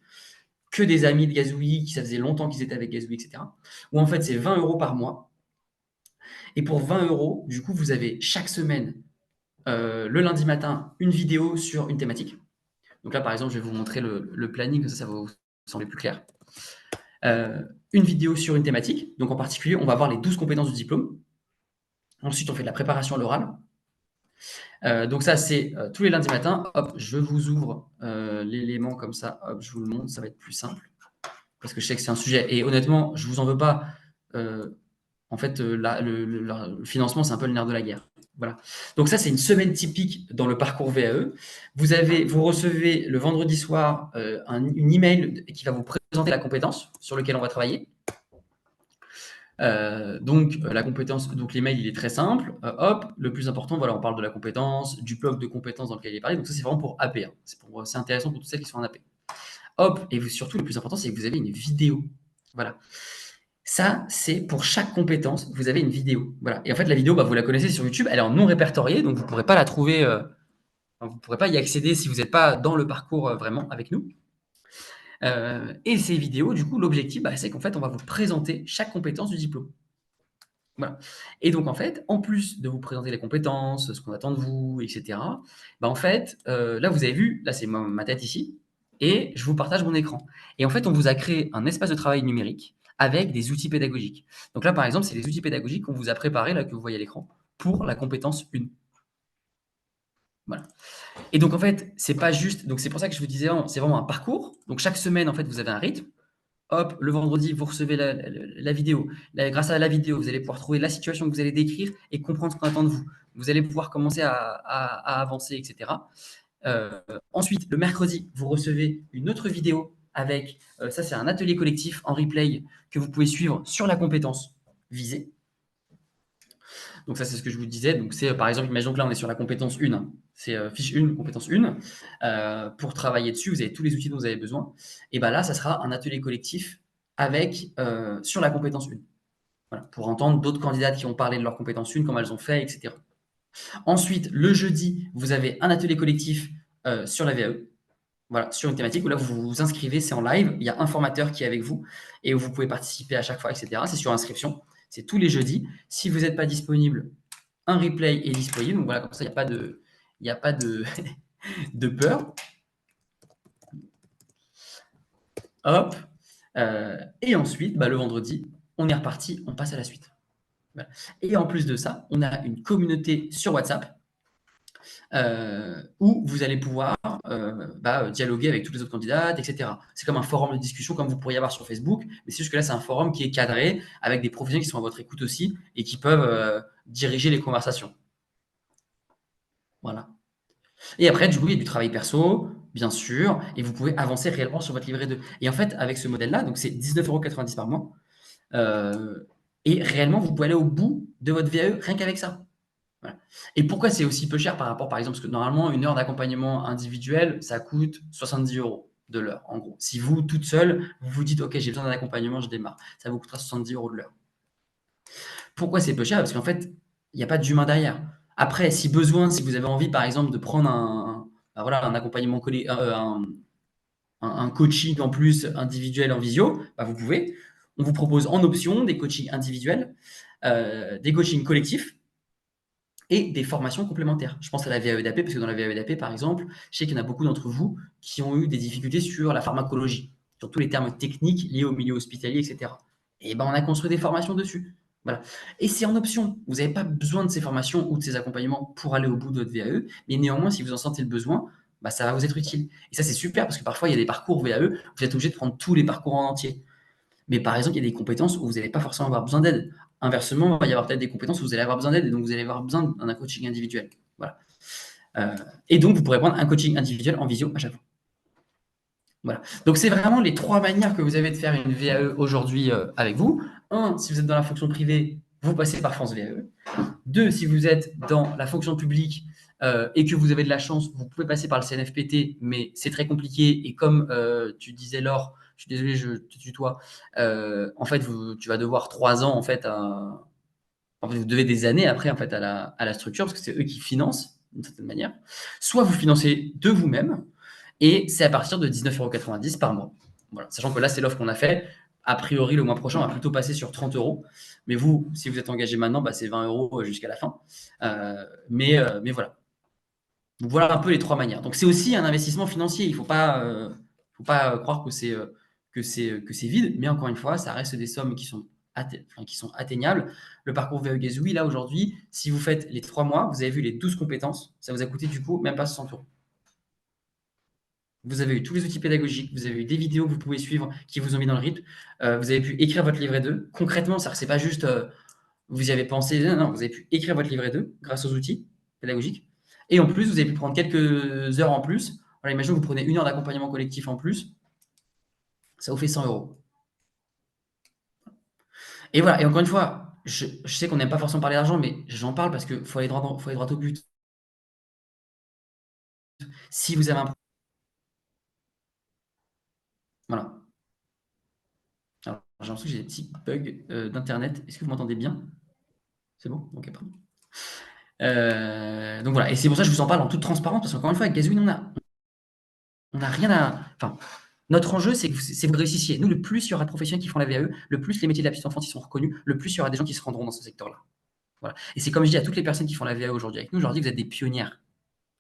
que des amis de Gazouille, qui ça faisait longtemps qu'ils étaient avec Gazouille, etc. Où en fait, c'est 20 € par mois. Et pour 20 €, du coup, vous avez chaque semaine, le lundi matin, une vidéo sur une thématique. Donc là, par exemple, je vais vous montrer le planning, comme ça va vous sembler plus clair. Une vidéo sur une thématique. Donc en particulier, on va voir les 12 compétences du diplôme. Ensuite, on fait de la préparation à l'oral. Donc ça, c'est tous les lundis matins. Hop, je vous ouvre l'élément comme ça. Hop, je vous le montre, ça va être plus simple. Parce que je sais que c'est un sujet. Et honnêtement, je ne vous en veux pas. En fait, le financement, c'est un peu le nerf de la guerre. Voilà. Donc ça, c'est une semaine typique dans le parcours VAE. Vous recevez le vendredi soir une email qui va vous présenter la compétence sur laquelle on va travailler. Donc la compétence, donc l'email il est très simple. Hop, le plus important, voilà, on parle de la compétence, du bloc de compétences dans lequel il est parlé. Donc ça, c'est vraiment pour AP. Hein. C'est intéressant pour toutes celles qui sont en AP. Hop, et surtout, le plus important, c'est que vous avez une vidéo. Voilà. Ça, c'est pour chaque compétence, vous avez une vidéo. Voilà. Et en fait, la vidéo, vous la connaissez sur YouTube, elle est en non répertoriée, donc vous ne pourrez pas la trouver, vous ne pourrez pas y accéder si vous n'êtes pas dans le parcours vraiment avec nous. Et ces vidéos, du coup, l'objectif, c'est qu'en fait, on va vous présenter chaque compétence du diplôme. Voilà. Et donc, en fait, en plus de vous présenter les compétences, ce qu'on attend de vous, etc., en fait, là, vous avez vu, là, c'est ma tête ici, et je vous partage mon écran. Et en fait, on vous a créé un espace de travail numérique avec des outils pédagogiques. Donc là, par exemple, c'est les outils pédagogiques qu'on vous a préparés, là, que vous voyez à l'écran, pour la compétence 1. Voilà. Et donc, en fait, c'est pas juste. Donc, c'est pour ça que je vous disais, c'est vraiment un parcours. Donc, chaque semaine, en fait, vous avez un rythme. Hop, le vendredi, vous recevez la vidéo. Grâce à la vidéo, vous allez pouvoir trouver la situation que vous allez décrire et comprendre ce qu'on attend de vous. Vous allez pouvoir commencer à avancer, etc. Ensuite, le mercredi, vous recevez une autre vidéo avec, ça c'est un atelier collectif en replay que vous pouvez suivre sur la compétence visée. Donc ça, c'est ce que je vous disais. Donc c'est, par exemple, imaginons que là, on est sur la compétence 1. c'est fiche 1, compétence 1. Pour travailler dessus, vous avez tous les outils dont vous avez besoin. Et ben là, ça sera un atelier collectif avec, sur la compétence 1. Voilà, pour entendre d'autres candidates qui ont parlé de leur compétence 1, comment elles ont fait, etc. Ensuite, le jeudi, vous avez un atelier collectif sur la VAE. Voilà, sur une thématique où là, vous vous inscrivez, c'est en live, il y a un formateur qui est avec vous et où vous pouvez participer à chaque fois, etc. C'est sur inscription, c'est tous les jeudis. Si vous n'êtes pas disponible, un replay est disponible. Donc voilà, comme ça, il n'y a pas de, de peur. Hop. Et ensuite, le vendredi, on est reparti, on passe à la suite. Voilà. Et en plus de ça, on a une communauté sur WhatsApp où vous allez pouvoir dialoguer avec toutes les autres candidates, etc. C'est comme un forum de discussion comme vous pourriez avoir sur Facebook, mais c'est juste que là, c'est un forum qui est cadré avec des professionnels qui sont à votre écoute aussi et qui peuvent diriger les conversations. Voilà. Et après, du coup, il y a du travail perso, bien sûr, et vous pouvez avancer réellement sur votre livret 2. Et en fait, avec ce modèle-là, donc c'est 19,90 € par mois, et réellement, vous pouvez aller au bout de votre VAE rien qu'avec ça. Voilà. Et pourquoi c'est aussi peu cher par rapport, par exemple, parce que normalement, une heure d'accompagnement individuel, ça coûte 70 € de l'heure, en gros. Si vous, toute seule, vous vous dites, OK, j'ai besoin d'un accompagnement, je démarre, ça vous coûtera 70 € de l'heure. Pourquoi c'est peu cher? Parce qu'en fait, il n'y a pas d'humain derrière. Après, si besoin, si vous avez envie, par exemple, de prendre un accompagnement, un coaching en plus individuel en visio, vous pouvez. On vous propose en option des coachings individuels, des coachings collectifs et des formations complémentaires. Je pense à la VAE d'AP, parce que dans la VAE d'AP, par exemple, je sais qu'il y en a beaucoup d'entre vous qui ont eu des difficultés sur la pharmacologie, sur tous les termes techniques liés au milieu hospitalier, etc. Et on a construit des formations dessus. Voilà. Et c'est en option. Vous n'avez pas besoin de ces formations ou de ces accompagnements pour aller au bout de votre VAE, mais néanmoins, si vous en sentez le besoin, ça va vous être utile. Et ça, c'est super parce que parfois, il y a des parcours VAE, vous êtes obligé de prendre tous les parcours en entier. Mais par exemple, il y a des compétences où vous n'allez pas forcément avoir besoin d'aide. Inversement, il va y avoir peut-être des compétences où vous allez avoir besoin d'aide et donc vous allez avoir besoin d'un coaching individuel. Voilà. Et donc, vous pourrez prendre un coaching individuel en visio à chaque fois. Voilà. Donc, c'est vraiment les 3 manières que vous avez de faire une VAE aujourd'hui avec vous. 1, si vous êtes dans la fonction privée, vous passez par France VAE. 2, si vous êtes dans la fonction publique et que vous avez de la chance, vous pouvez passer par le CNFPT, mais c'est très compliqué. Et comme tu disais, Laure, je suis désolé, je te tutoie, en fait, tu vas devoir 3 ans, en fait, vous devez des années après, en fait, à la structure, parce que c'est eux qui financent, d'une certaine manière. Soit vous financez de vous-même, et c'est à partir de 19,90 € par mois. Voilà. Sachant que là, c'est l'offre qu'on a fait. A priori, le mois prochain, on va plutôt passer sur 30 €. Mais vous, si vous êtes engagé maintenant, c'est 20 € jusqu'à la fin. Mais voilà. Donc voilà un peu les 3 manières. Donc c'est aussi un investissement financier. Il ne faut pas croire que c'est vide. Mais encore une fois, ça reste des sommes qui sont atteignables. Le parcours VEGES, oui, là aujourd'hui, si vous faites les 3 mois, vous avez vu les 12 compétences, ça vous a coûté du coup même pas 60 €. Vous avez eu tous les outils pédagogiques, vous avez eu des vidéos que vous pouvez suivre qui vous ont mis dans le rythme. Vous avez pu écrire votre livret 2. Concrètement, ça c'est pas juste vous y avez pensé, non, vous avez pu écrire votre livret 2 grâce aux outils pédagogiques. Et en plus, vous avez pu prendre quelques heures en plus. Voilà, imaginez que vous prenez 1 heure d'accompagnement collectif en plus, ça vous fait 100 €. Et voilà, et encore une fois, je sais qu'on n'aime pas forcément parler d'argent, mais j'en parle parce qu'il faut aller droit au but. Si vous avez un... Voilà. Alors, j'ai l'impression que j'ai des petits bugs d'internet. Est-ce que vous m'entendez bien? C'est bon? Ok, pardon. Donc voilà, et c'est pour ça que je vous en parle en toute transparence, parce qu'encore une fois, avec Gazwin, on n'a rien à... Enfin, notre enjeu, c'est que vous réussissiez. Nous, le plus il y aura de professionnels qui font la VAE, le plus les métiers de la petite enfance ils sont reconnus, le plus il y aura des gens qui se rendront dans ce secteur-là. Voilà. Et c'est comme je dis à toutes les personnes qui font la VAE aujourd'hui avec nous, je leur dis que vous êtes des pionnières.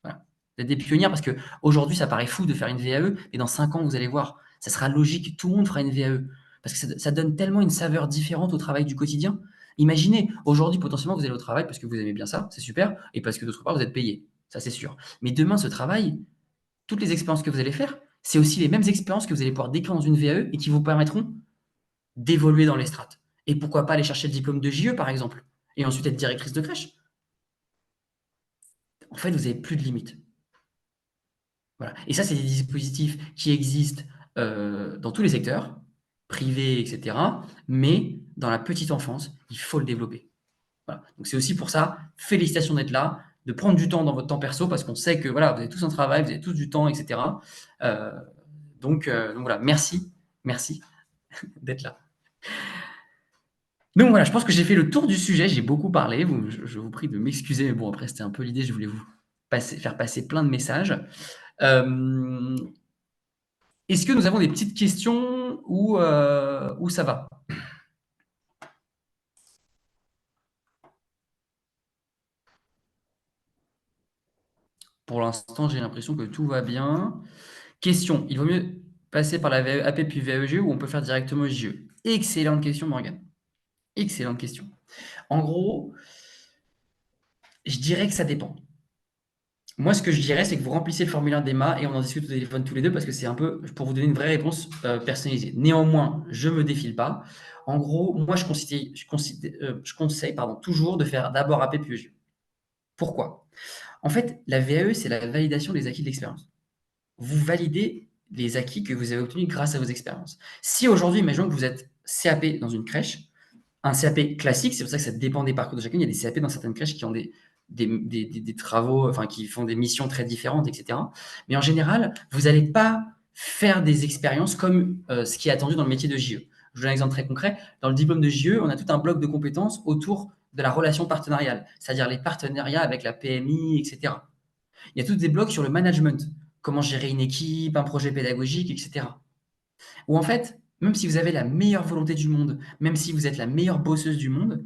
Voilà. Vous êtes des pionnières parce qu'aujourd'hui, ça paraît fou de faire une VAE, mais dans 5 ans, vous allez voir, ça sera logique, tout le monde fera une VAE. Parce que ça donne tellement une saveur différente au travail du quotidien. Imaginez, aujourd'hui, potentiellement, vous allez au travail parce que vous aimez bien ça, c'est super, et parce que d'autre part, vous êtes payé. Ça, c'est sûr. Mais demain, ce travail, toutes les expériences que vous allez faire, c'est aussi les mêmes expériences que vous allez pouvoir décrire dans une VAE et qui vous permettront d'évoluer dans les strates. Et pourquoi pas aller chercher le diplôme de JE, par exemple, et ensuite être directrice de crèche. En fait, vous n'avez plus de limites. Voilà. Et ça, c'est des dispositifs qui existent dans tous les secteurs, privés, etc. Mais dans la petite enfance, il faut le développer. Voilà. Donc c'est aussi pour ça, félicitations d'être là. de prendre du temps dans votre temps perso parce qu'on sait que voilà, vous avez tous un travail, vous avez tous du temps, etc. Euh, donc voilà, merci d'être là. Donc voilà, je pense que j'ai fait le tour du sujet, j'ai beaucoup parlé, je vous prie de m'excuser, mais bon, après, c'était un peu l'idée, je voulais vous faire passer plein de messages. Est-ce que nous avons des petites questions ou ça va? Pour l'instant, j'ai l'impression que tout va bien. Question, il vaut mieux passer par la VAE, AP puis VAEG ou on peut faire directement JE? Excellente question, Morgane. Excellente question. En gros, je dirais que ça dépend. Moi, ce que je dirais, c'est que vous remplissez le formulaire d'EMA et on en discute au téléphone tous les deux parce que c'est un peu pour vous donner une vraie réponse personnalisée. Néanmoins, je ne me défile pas. En gros, moi, je conseille toujours de faire d'abord AP puis EG. Pourquoi? En fait, la VAE, c'est la validation des acquis de l'expérience. Vous validez les acquis que vous avez obtenus grâce à vos expériences. Si aujourd'hui, imaginons que vous êtes CAP dans une crèche, un CAP classique, c'est pour ça que ça dépend des parcours de chacun. Il y a des CAP dans certaines crèches qui ont des travaux, enfin qui font des missions très différentes, etc. Mais en général, vous n'allez pas faire des expériences comme ce qui est attendu dans le métier de JE. Je vous donne un exemple très concret. Dans le diplôme de JE, on a tout un bloc de compétences autour de la relation partenariale, c'est-à-dire les partenariats avec la PMI, etc. Il y a tous des blocs sur le management, comment gérer une équipe, un projet pédagogique, etc. Où en fait, même si vous avez la meilleure volonté du monde, même si vous êtes la meilleure bosseuse du monde,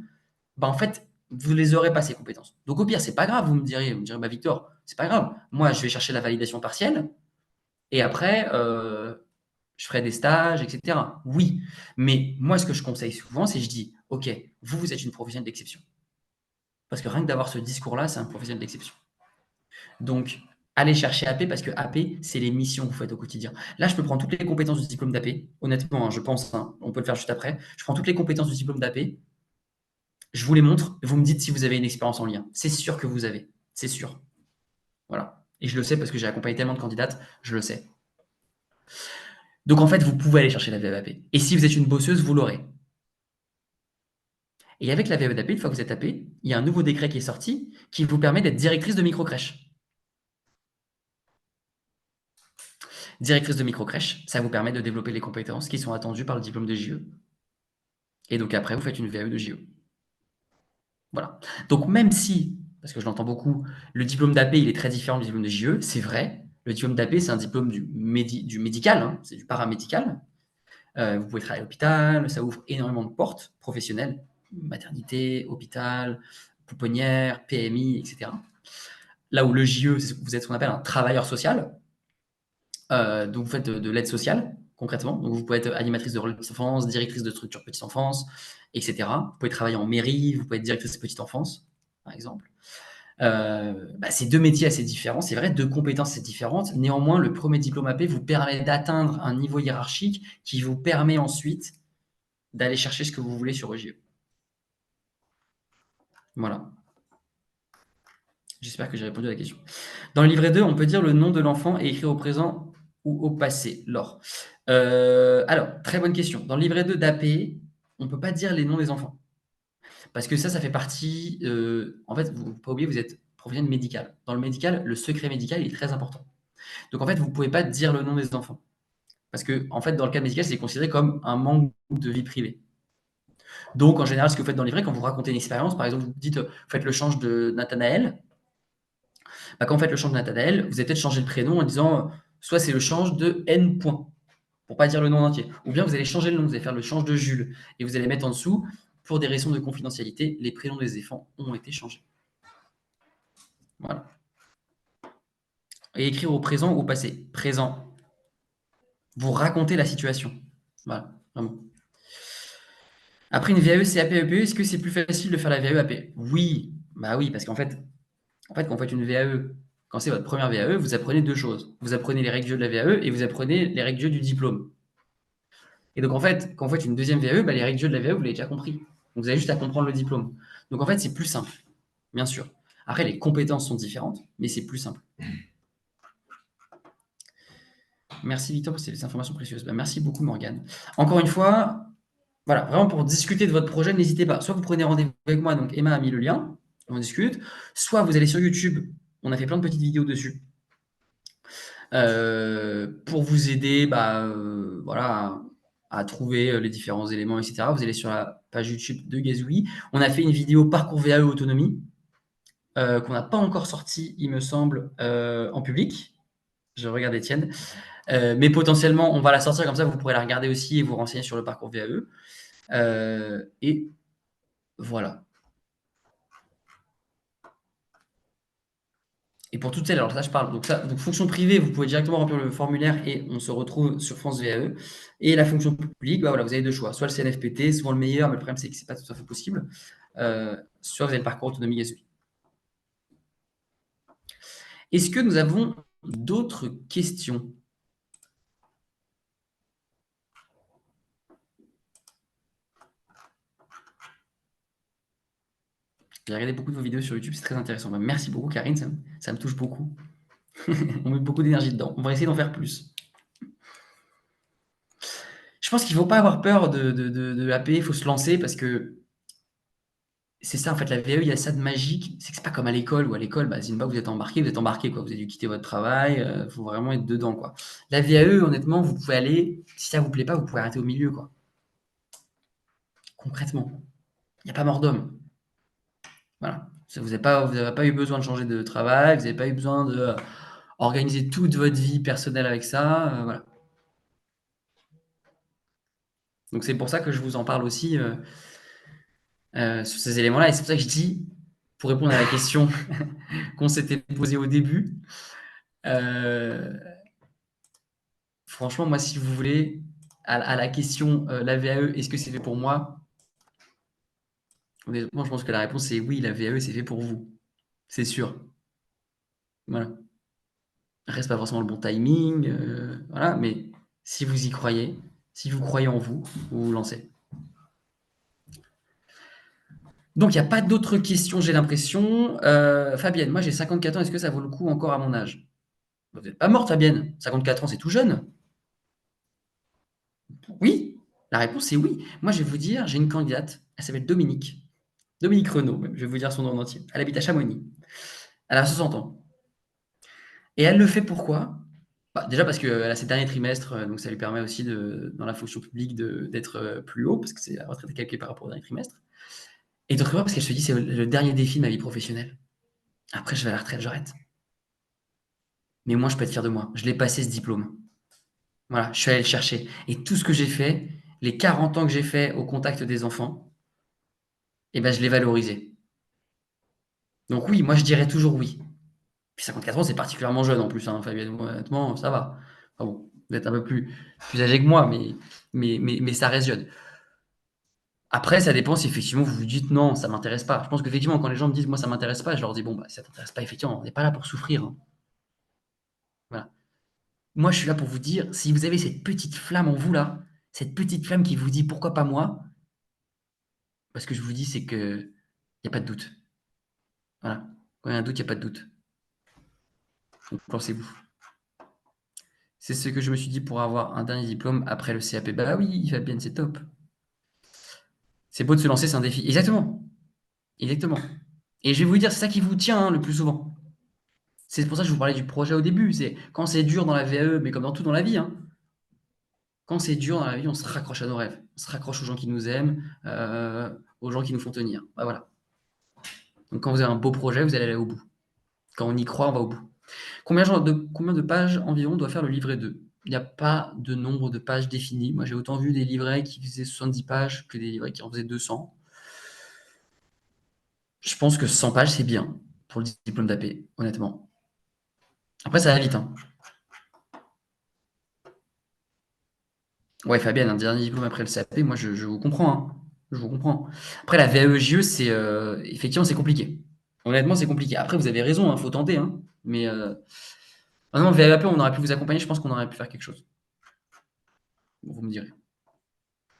bah en fait, vous les aurez pas ces compétences. Donc au pire, c'est pas grave, vous me direz, bah Victor, c'est pas grave. Moi, je vais chercher la validation partielle et après, je ferai des stages, etc. Oui, mais moi, ce que je conseille souvent, c'est je dis, ok, vous êtes une professionnelle d'exception. Parce que rien que d'avoir ce discours-là, c'est un professionnel d'exception. Donc, allez chercher AP parce que AP, c'est les missions que vous faites au quotidien. Là, je peux prendre toutes les compétences du diplôme d'AP. Honnêtement, je pense, on peut le faire juste après. Je prends toutes les compétences du diplôme d'AP, je vous les montre, vous me dites si vous avez une expérience en lien. C'est sûr que vous avez. C'est sûr. Voilà. Et je le sais parce que j'ai accompagné tellement de candidates, je le sais. Donc en fait, vous pouvez aller chercher la VAP. Et si vous êtes une bosseuse, vous l'aurez. Et avec la VAP, une fois que vous êtes AP, il y a un nouveau décret qui est sorti qui vous permet d'être directrice de microcrèche. Directrice de microcrèche, ça vous permet de développer les compétences qui sont attendues par le diplôme de JE. Et donc après, vous faites une VAE de JE. Voilà. Donc même si, parce que je l'entends beaucoup, le diplôme d'AP, il est très différent du diplôme de JE, c'est vrai. Le diplôme d'AP, c'est un diplôme du médical, hein, c'est du paramédical. Vous pouvez travailler à l'hôpital, ça ouvre énormément de portes professionnelles, maternité, hôpital, pouponnière, PMI, etc. Là où le JE, vous êtes ce qu'on appelle un travailleur social. Donc vous faites de l'aide sociale, concrètement. Donc vous pouvez être animatrice de relais petite enfance, directrice de structure petite enfance, etc. Vous pouvez travailler en mairie, vous pouvez être directrice de petite enfance, par exemple. C'est deux métiers assez différents, c'est vrai, deux compétences assez différentes. Néanmoins, le premier diplôme AP vous permet d'atteindre un niveau hiérarchique qui vous permet ensuite d'aller chercher ce que vous voulez sur EGE. Voilà. J'espère que j'ai répondu à la question. Dans le livret 2, on peut dire le nom de l'enfant et écrire au présent ou au passé, Laure. Alors, très bonne question. Dans le livret 2 d'AP, on ne peut pas dire les noms des enfants. Parce que ça fait partie. En fait, vous ne pouvez pas oublier, vous êtes professionnel médical. Dans le médical, le secret médical est très important. Donc, en fait, vous ne pouvez pas dire le nom des enfants. Parce que, en fait, dans le cas médical, c'est considéré comme un manque de vie privée. Donc, en général, ce que vous faites dans le livret, quand vous racontez une expérience, par exemple, vous dites, vous faites le change de Nathanaël. Quand vous faites le change de Nathanaël, vous allez peut-être changer le prénom en disant, soit c'est le change de N point, pour pas dire le nom entier. Ou bien vous allez changer le nom, vous allez faire le change de Jules. Et vous allez mettre en dessous, pour des raisons de confidentialité, les prénoms des enfants ont été changés. Voilà. Et écrire au présent ou au passé. Présent. Vous racontez la situation. Voilà, vraiment. Après une VAE, CAP, EPE, est-ce que c'est plus facile de faire la VAE AP? Oui, bah oui, parce qu'en fait, quand vous faites une VAE, quand c'est votre première VAE, vous apprenez deux choses. Vous apprenez les règles de la VAE et vous apprenez les règles du diplôme. Et donc, en fait, quand vous faites une deuxième VAE, les règles de la VAE, vous l'avez déjà compris. Donc, vous avez juste à comprendre le diplôme. Donc, en fait, c'est plus simple, bien sûr. Après, les compétences sont différentes, mais c'est plus simple. Merci, Victor, pour ces informations précieuses. Merci beaucoup, Morgane. Encore une fois, voilà, vraiment pour discuter de votre projet, n'hésitez pas. Soit vous prenez rendez-vous avec moi, donc Emma a mis le lien, on discute. Soit vous allez sur YouTube, on a fait plein de petites vidéos dessus. Pour vous aider voilà, à trouver les différents éléments, etc. Vous allez sur la page YouTube de Gazouille. On a fait une vidéo parcours VAE autonomie qu'on n'a pas encore sorti, il me semble, en public. Je regarde Étienne. Mais potentiellement, on va la sortir comme ça, vous pourrez la regarder aussi et vous renseigner sur le parcours VAE. Et voilà. Et pour toutes celles, alors ça je parle, donc fonction privée, vous pouvez directement remplir le formulaire et on se retrouve sur France VAE. Et la fonction publique, voilà, vous avez deux choix, soit le CNFPT, souvent le meilleur, mais le problème c'est que c'est pas tout à fait possible, soit vous avez le parcours autonomie Gazouille. Est-ce que nous avons d'autres questions? J'ai regardé beaucoup de vos vidéos sur YouTube, c'est très intéressant. Merci beaucoup Karine, ça me touche beaucoup. On met beaucoup d'énergie dedans. On va essayer d'en faire plus. Je pense qu'il ne faut pas avoir peur de AP, il faut se lancer parce que c'est ça, en fait, la VAE, il y a ça de magique. C'est que c'est pas comme à l'école, où à l'école, une fois que vous êtes embarqué, quoi. Vous avez dû quitter votre travail, il faut vraiment être dedans, quoi. La VAE, honnêtement, vous pouvez aller, si ça vous plaît pas, vous pouvez arrêter au milieu, quoi. Concrètement, il n'y a pas mort d'homme. Voilà. Vous n'avez pas eu besoin de changer de travail, vous n'avez pas eu besoin de organiser toute votre vie personnelle avec ça, voilà. Donc c'est pour ça que je vous en parle aussi sur ces éléments-là. Et c'est pour ça que je dis, pour répondre à la question qu'on s'était posée au début, franchement, moi, si vous voulez, à la question la VAE, est-ce que c'est fait pour moi? Honnêtement, je pense que la réponse est oui, la VAE, c'est fait pour vous. C'est sûr. Voilà. Reste pas forcément le bon timing, voilà, mais si vous y croyez, si vous croyez en vous, vous vous lancez. Donc, il n'y a pas d'autres questions, j'ai l'impression. Fabienne, moi j'ai 54 ans, est-ce que ça vaut le coup encore à mon âge? Vous n'êtes pas morte, Fabienne. 54 ans, c'est tout jeune. Oui, la réponse est oui. Moi, je vais vous dire, j'ai une candidate, elle s'appelle Dominique. Dominique Renaud, même, je vais vous dire son nom en entier. Elle habite à Chamonix. Elle a 60 ans. Et elle le fait pourquoi? Déjà parce qu'elle a ses derniers trimestres, donc ça lui permet aussi, dans la fonction publique, d'être plus haut, parce que c'est la retraite est calculée par rapport au dernier trimestre. Et d'autre part, parce qu'elle se dit, c'est le dernier défi de ma vie professionnelle. Après, je vais à la retraite, j'arrête. Mais moi, je peux être fier de moi. Je l'ai passé ce diplôme. Voilà, je suis allé le chercher. Et tout ce que j'ai fait, les 40 ans que j'ai fait au contact des enfants, eh ben, je l'ai valorisé. Donc oui, moi, je dirais toujours oui. Puis 54 ans, c'est particulièrement jeune en plus, hein, Fabienne. Honnêtement, ça va. Enfin bon, vous êtes un peu plus âgé que moi, mais ça reste jeune. Après, ça dépend si effectivement vous vous dites non, ça m'intéresse pas. Je pense qu'effectivement, quand les gens me disent moi ça m'intéresse pas, je leur dis bon, bah, si ça t'intéresse pas, effectivement, on n'est pas là pour souffrir, hein. Voilà. Moi, je suis là pour vous dire, si vous avez cette petite flamme en vous là, cette petite flamme qui vous dit pourquoi pas moi, parce que je vous dis, c'est que il n'y a pas de doute. Voilà. Quand il y a un doute, il n'y a pas de doute. Donc lancez-vous. C'est ce que je me suis dit pour avoir un dernier diplôme après le CAP. Bah oui, Fabienne, c'est top. C'est beau de se lancer, c'est un défi. Exactement. Exactement. Et je vais vous dire, c'est ça qui vous tient hein, le plus souvent. C'est pour ça que je vous parlais du projet au début. C'est quand c'est dur dans la VAE, mais comme dans tout dans la vie, hein, quand c'est dur dans la vie, on se raccroche à nos rêves. On se raccroche aux gens qui nous aiment, aux gens qui nous font tenir. Bah, voilà. Donc quand vous avez un beau projet, vous allez aller au bout. Quand on y croit, on va au bout. Combien de pages environ doit faire le livret 2? Il n'y a pas de nombre de pages défini. Moi, j'ai autant vu des livrets qui faisaient 70 pages que des livrets qui en faisaient 200. Je pense que 100 pages, c'est bien pour le diplôme d'AP, honnêtement. Après, ça va vite, hein. Ouais, Fabienne, un dernier diplôme après le CAP, moi, je vous comprends, hein. Je vous comprends. Après, la VAE-JE, c'est effectivement, c'est compliqué. Honnêtement, c'est compliqué. Après, vous avez raison, il faut tenter, hein. Mais non, VAEAP, on aurait pu vous accompagner, je pense qu'on aurait pu faire quelque chose. Bon, vous me direz.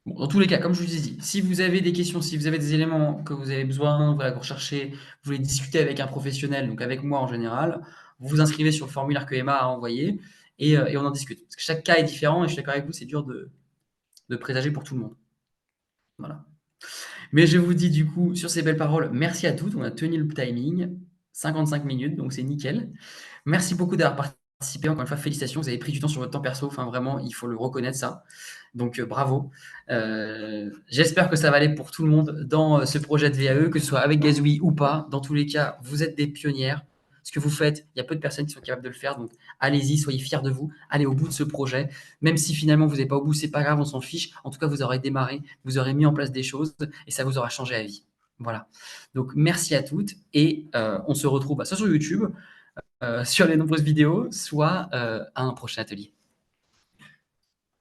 Bon, dans tous les cas, comme je vous ai dit, si vous avez des questions, si vous avez des éléments que vous avez besoin, voilà, que vous recherchez, vous voulez discuter avec un professionnel, donc avec moi en général, vous vous inscrivez sur le formulaire que Emma a envoyé et on en discute. Parce que chaque cas est différent et je suis d'accord avec vous, c'est dur de présager pour tout le monde. Voilà. Mais je vous dis du coup, sur ces belles paroles, merci à toutes. On a tenu le timing, 55 minutes, donc c'est nickel. Merci beaucoup d'avoir participé. Encore une fois, félicitations. Vous avez pris du temps sur votre temps perso. Enfin, vraiment, il faut le reconnaître, ça. Donc, bravo. J'espère que ça va aller pour tout le monde dans ce projet de VAE, que ce soit avec Gazouille ou pas. Dans tous les cas, vous êtes des pionnières. Ce que vous faites, il y a peu de personnes qui sont capables de le faire. Donc, allez-y, soyez fiers de vous. Allez au bout de ce projet. Même si finalement, vous n'êtes pas au bout, c'est pas grave, on s'en fiche. En tout cas, vous aurez démarré, vous aurez mis en place des choses et ça vous aura changé la vie. Voilà. Donc, merci à toutes et on se retrouve soit sur YouTube, sur les nombreuses vidéos, soit à un prochain atelier.